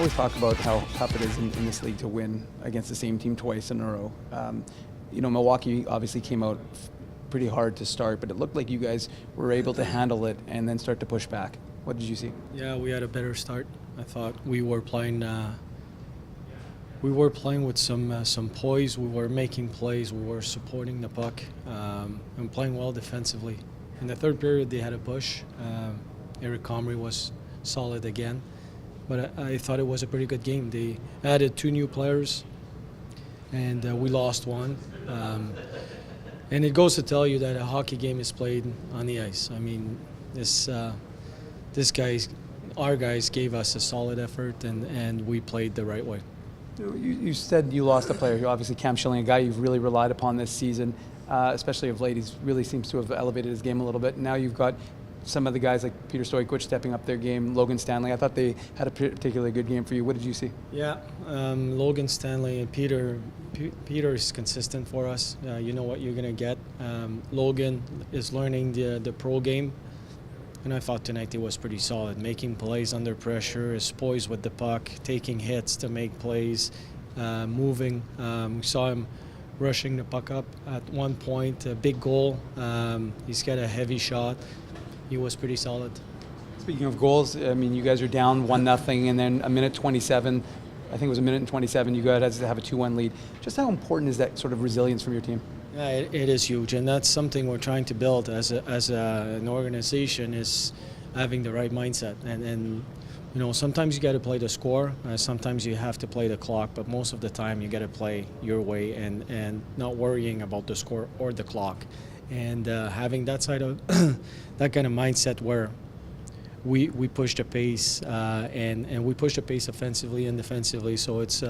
always talk about how tough it is in this league to win against the same team twice in a row. Milwaukee obviously came out pretty hard to start, but it looked like you guys were able to handle it and then start to push back. What did you see? Yeah, we had a better start. I thought we were playing with some poise. We were making plays. We were supporting the puck and playing well defensively. In the third period, they had a push. Eric Comrie was solid again, but I thought it was a pretty good game. They added 2 new players, and we lost one. And it goes to tell you that a hockey game is played on the ice. I mean, our guys gave us a solid effort, and we played the right way. You said you lost a player. Obviously, Cam Schilling, a guy you've really relied upon this season, especially of late. He really seems to have elevated his game a little bit. Now you've got some of the guys like Peter Stojkovic stepping up their game, Logan Stanley. I thought they had a particularly good game for you. What did you see? Yeah, Logan Stanley and Peter is consistent for us. You know what you're going to get. Logan is learning the pro game, and I thought tonight he was pretty solid, making plays under pressure, is poised with the puck, taking hits to make plays, moving. We saw him rushing the puck up at one point, a big goal. He's got a heavy shot. He was pretty solid. Speaking of goals, I mean, you guys are down 1-0, and then a minute 27, I think it was a minute and 27, you guys have a 2-1 lead. Just how important is that sort of resilience from your team? Yeah, it is huge, and that's something we're trying to build as an organization, is having the right mindset. And sometimes you got to play the score, sometimes you have to play the clock, but most of the time you got to play your way and not worrying about the score or the clock. And having that side of that kind of mindset where we push the pace and we push the pace offensively and defensively. So it's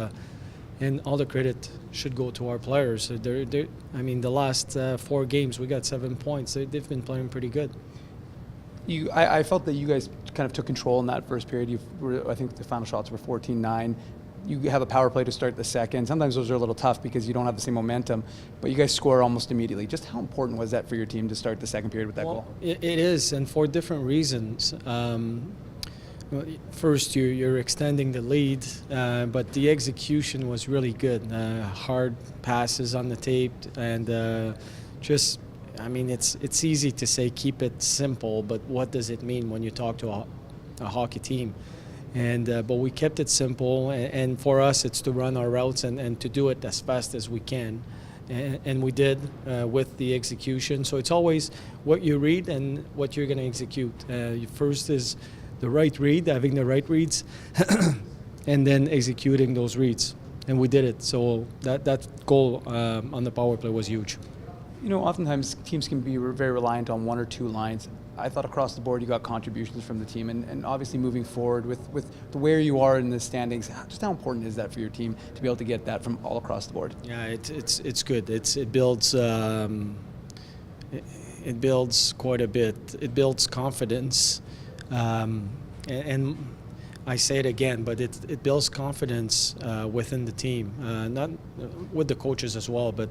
and all the credit should go to our players. The last 4 games we got 7 points. They've been playing pretty good. I felt that you guys kind of took control in that first period. I think the final shots were 14-9. You have a power play to start the second. Sometimes those are a little tough because you don't have the same momentum, but you guys score almost immediately. Just how important was that for your team to start the second period with that goal? It is, and for different reasons. First, you're extending the lead, but the execution was really good. Hard passes on the tape, and it's easy to say keep it simple, but what does it mean when you talk to a hockey team? But we kept it simple, and for us it's to run our routes and to do it as fast as we can. And we did with the execution. So it's always what you read and what you're going to execute. First is the right read, having the right reads, and then executing those reads. And we did it. So that goal on the power play was huge. Oftentimes teams can be very reliant on 1 or 2 lines. I thought across the board you got contributions from the team, and obviously moving forward with where you are in the standings, just how important is that for your team to be able to get that from all across the board? Yeah, it's good. It builds quite a bit. It builds confidence, and I say it again, but it builds confidence within the team, not with the coaches as well, but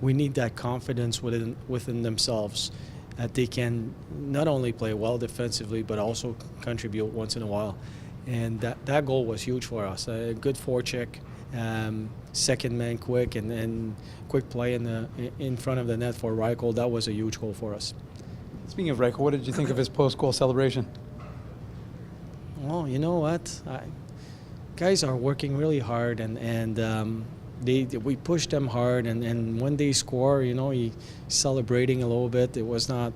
we need that confidence within themselves, that they can not only play well defensively but also contribute once in a while. And that goal was huge for us. A good forecheck, second man quick, and then quick play in front of the net for Reichel. That was a huge goal for us. Speaking of Reichel, what did you think of his post-goal celebration? Well, you know what? Guys are working really hard, and we pushed them hard, and when they score, he's celebrating a little bit. It was not,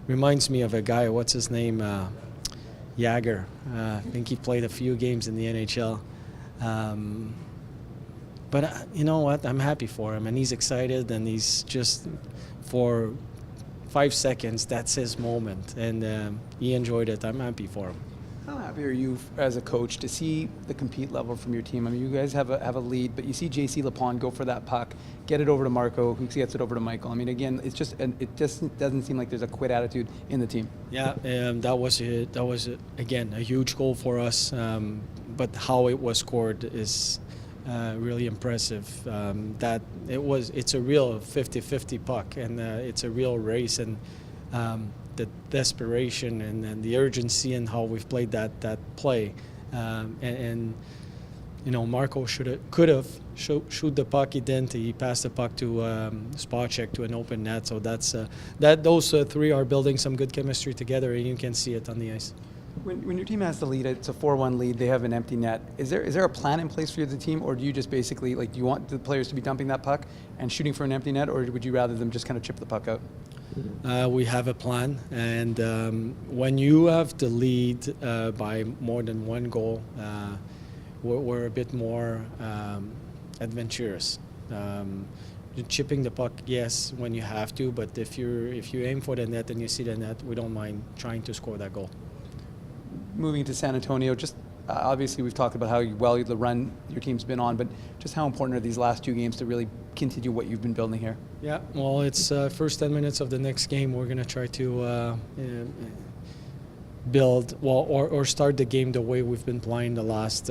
reminds me of a guy, what's his name, Jagger. I think he played a few games in the NHL. But you know what, I'm happy for him, and he's excited, and he's just, for 5 seconds, that's his moment, and he enjoyed it. I'm happy for him. How happy are you as a coach to see the compete level from your team? I mean, you guys have a lead, but you see J.C. Lepond go for that puck, get it over to Marco, who gets it over to Michael. I mean, again, it just doesn't seem like there's a quit attitude in the team. Yeah, that was again a huge goal for us, but how it was scored is really impressive. It's a real 50-50 puck, and it's a real race, and the desperation and the urgency and how we've played that play, and Marco could have shoot the puck. He didn't. He passed the puck to spot check to an open net. So those three are building some good chemistry together, and you can see it on the ice. When your team has the lead, it's a 4-1 lead. They have an empty net. Is there a plan in place for the team, or do you just basically do you want the players to be dumping that puck and shooting for an empty net, or would you rather them just kind of chip the puck out? We have a plan, and when you have the lead by more than one goal, we're a bit more adventurous. Chipping the puck, yes, when you have to, but if you aim for the net and you see the net, we don't mind trying to score that goal. Moving to San Antonio, just obviously we've talked about how well the run your team's been on, but just how important are these last 2 games to really continue what you've been building here? Yeah, well, it's first 10 minutes of the next game. We're going to try to build or start the game the way we've been playing the last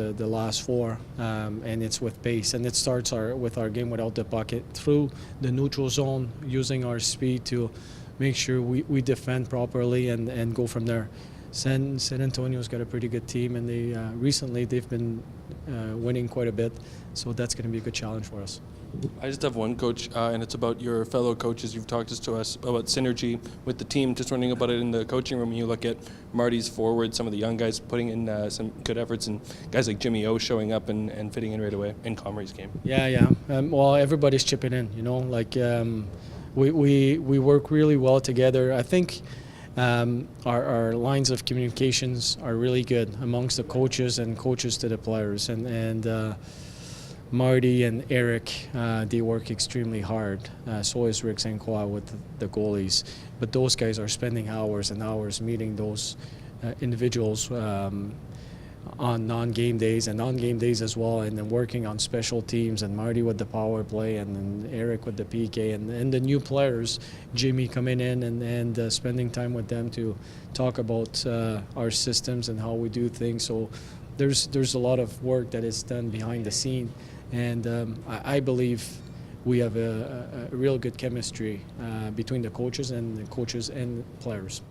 4, and it's with pace, and it starts with our game without the puck through the neutral zone, using our speed to make sure we defend properly and go from there. San Antonio's got a pretty good team, and recently they've been winning quite a bit, so that's going to be a good challenge for us. I just have one, Coach, and it's about your fellow coaches. You've talked to us about synergy with the team, just wondering about it in the coaching room. You look at Marty's forward, some of the young guys putting in some good efforts, and guys like Jimmy O showing up and fitting in right away in Comrie's game. Yeah. Well, everybody's chipping in, we work really well together. I think our lines of communications are really good amongst the coaches and coaches to the players, and Marty and Eric, they work extremely hard. So is Rick Sankoa with the goalies, but those guys are spending hours and hours meeting those individuals on non-game days and on-game days as well, and then working on special teams, and Marty with the power play, and then Eric with the PK, and the new players, Jimmy coming in and spending time with them to talk about our systems and how we do things. So there's a lot of work that is done behind the scene, and I believe we have a real good chemistry between the coaches and players.